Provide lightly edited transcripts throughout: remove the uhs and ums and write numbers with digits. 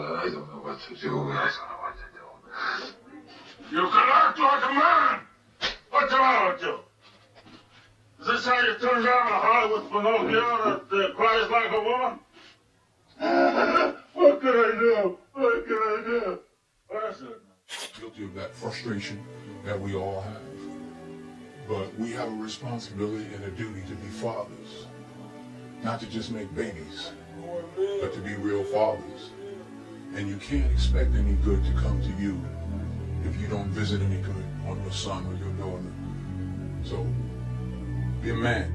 I don't know what to do. I don't know what to do. You can act like a man! What's wrong with you? Is this how you turn down a Hollywood Pinocchio that cries like a woman? What can I do? What can I do? That's it. Guilty of that frustration that we all have. But we have a responsibility and a duty to be fathers. Not to just make babies, but to be real fathers. And you can't expect any good to come to you if you don't visit any good on your son or your daughter. So, be a man.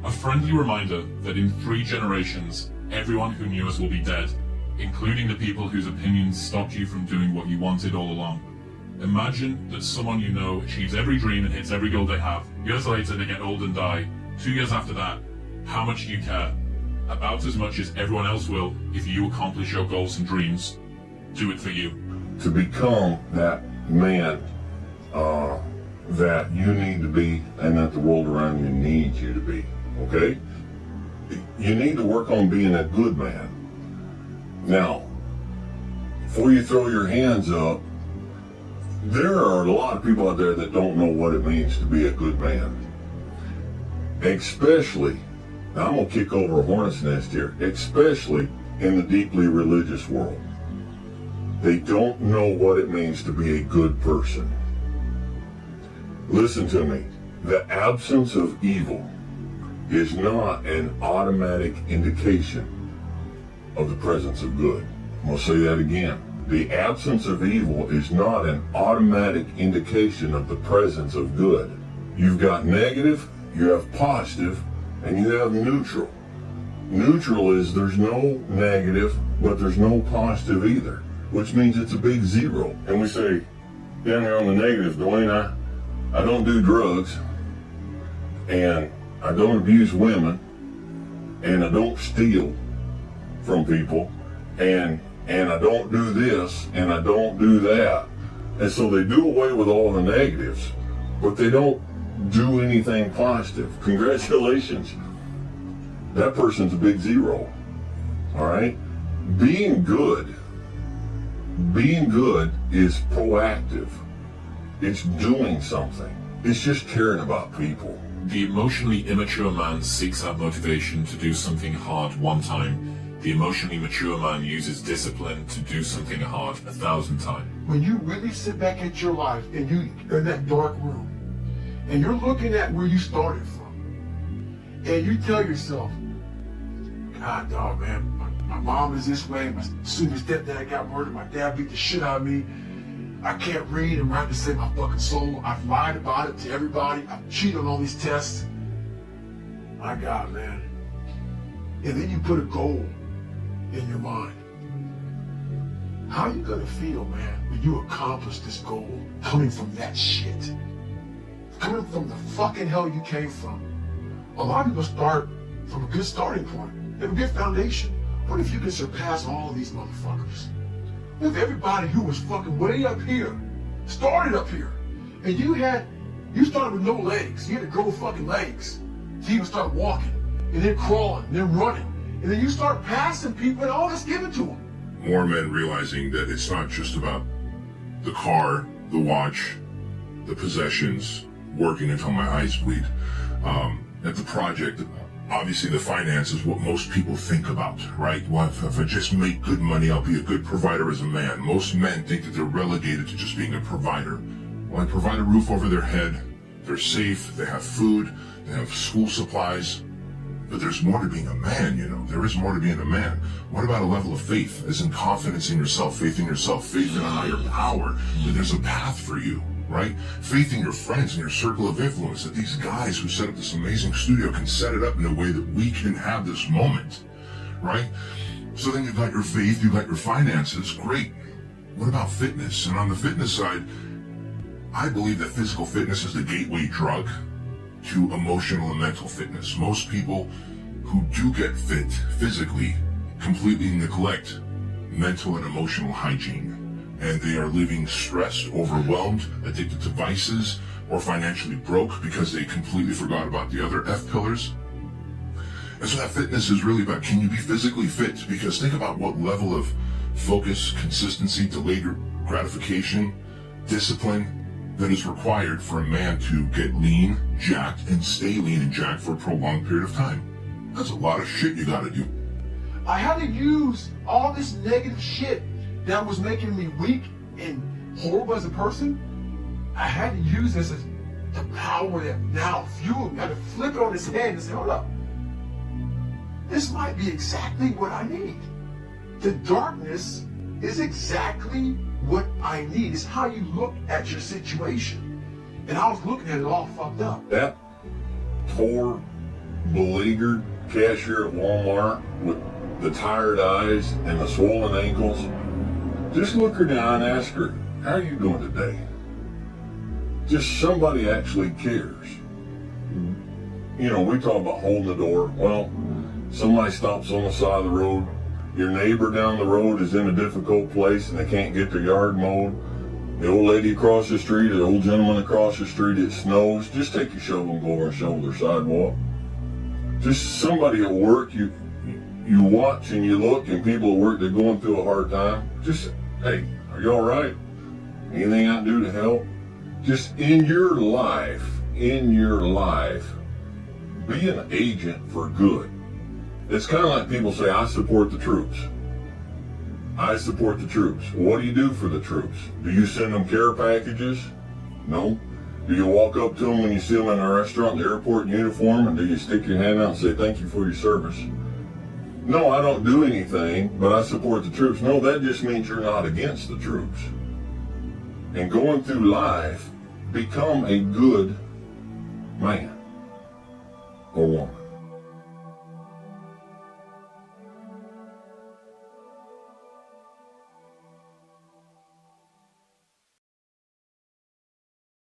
A friendly reminder that in 3 generations, everyone who knew us will be dead, including the people whose opinions stopped you from doing what you wanted all along. Imagine that someone you know achieves every dream and hits every goal they have. Years later, they get old and die. 2 years after that, how much do you care? About as much as everyone else will if you accomplish your goals and dreams. Do it for you. To become that man that you need to be and that the world around you needs you to be, okay? You need to work on being a good man. Now, before you throw your hands up, there are a lot of people out there that don't know what it means to be a good man. Especially, now I'm going to kick over a hornet's nest here, especially in the deeply religious world. They don't know what it means to be a good person. Listen to me. The absence of evil is not an automatic indication of the presence of good. I'm going to say that again. The absence of evil is not an automatic indication of the presence of good. You've got negative, you have positive, and you have neutral. Neutral is there's no negative, but there's no positive either, which means it's a big zero. And we say, down here on the negative, Dwayne, I don't do drugs, and I don't abuse women, and I don't steal from people, and I don't do this, and I don't do that. And so they do away with all the negatives, but they don't do anything positive. Congratulations. That person's a big zero. All right? Being good is proactive. It's doing something. It's just caring about people. The emotionally immature man seeks out motivation to do something hard one time. The emotionally mature man uses discipline to do something hard 1,000 times. When you really sit back at your life and you're in that dark room and you're looking at where you started from and you tell yourself, God, dog, man, my mom is this way, my stepdad got murdered, my dad beat the shit out of me, I can't read and write to save my fucking soul, I've lied about it to everybody, I've cheated on all these tests. My God, man. And then you put a goal in your mind. How are you gonna feel, man, when you accomplish this goal coming from that shit? Coming from the fucking hell you came from. A lot of people start from a good starting point. They have a good foundation. What if you can surpass all of these motherfuckers? What if everybody who was fucking way up here started up here? And you started with no legs. You had to grow fucking legs. So you can start walking, and then crawling, and then running. And then you start passing people and all that's given to them. More men realizing that it's not just about the car, the watch, the possessions, working until my eyes bleed. At the project, obviously the finance is what most people think about, right? Well, if I just make good money, I'll be a good provider as a man. Most men think that they're relegated to just being a provider. Well, I provide a roof over their head, they're safe, they have food, they have school supplies. But there's more to being a man, you know. There is more to being a man. What about a level of faith, as in confidence in yourself, faith in a higher power, that there's a path for you, right? Faith in your friends and your circle of influence, that these guys who set up this amazing studio can set it up in a way that we can have this moment, right? So then you've got your faith, you've got your finances, great. What about fitness? And on the fitness side, I believe that physical fitness is the gateway drug to emotional and mental fitness. Most people who do get fit physically completely neglect mental and emotional hygiene, and they are living stressed, overwhelmed, addicted to vices, or financially broke because they completely forgot about the other F pillars. And so that fitness is really about, can you be physically fit? Because think about what level of focus, consistency, delayed gratification, discipline that is required for a man to get lean, jacked, and stay lean and jacked for a prolonged period of time. That's a lot of shit you gotta do. I had to use all this negative shit that was making me weak and horrible as a person. I had to use this as the power that now fueled me. I had to flip it on his head and say, hold up. This might be exactly what I need. The darkness is exactly what I need. It's how you look at your situation. And I was looking at it all fucked up. That poor, beleaguered cashier at Walmart with the tired eyes and the swollen ankles, just look her down and ask her, how are you doing today? Just somebody actually cares. You know, we talk about holding the door. Well, somebody stops on the side of the road. Your neighbor down the road is in a difficult place and they can't get their yard mowed. The old lady across the street, the old gentleman across the street, it snows. Just take your shovel and go over and shovel their sidewalk. Just somebody at work, you watch and you look, and people at work, they're going through a hard time. Just, hey, are you all right? Anything I can do to help? Just in your life, be an agent for good. It's kind of like people say, I support the troops. I support the troops. What do you do for the troops? Do you send them care packages? No. Do you walk up to them when you see them in a restaurant, the airport in uniform, and do you stick your hand out and say, thank you for your service? No, I don't do anything, but I support the troops. No, that just means you're not against the troops. And going through life, become a good man or woman.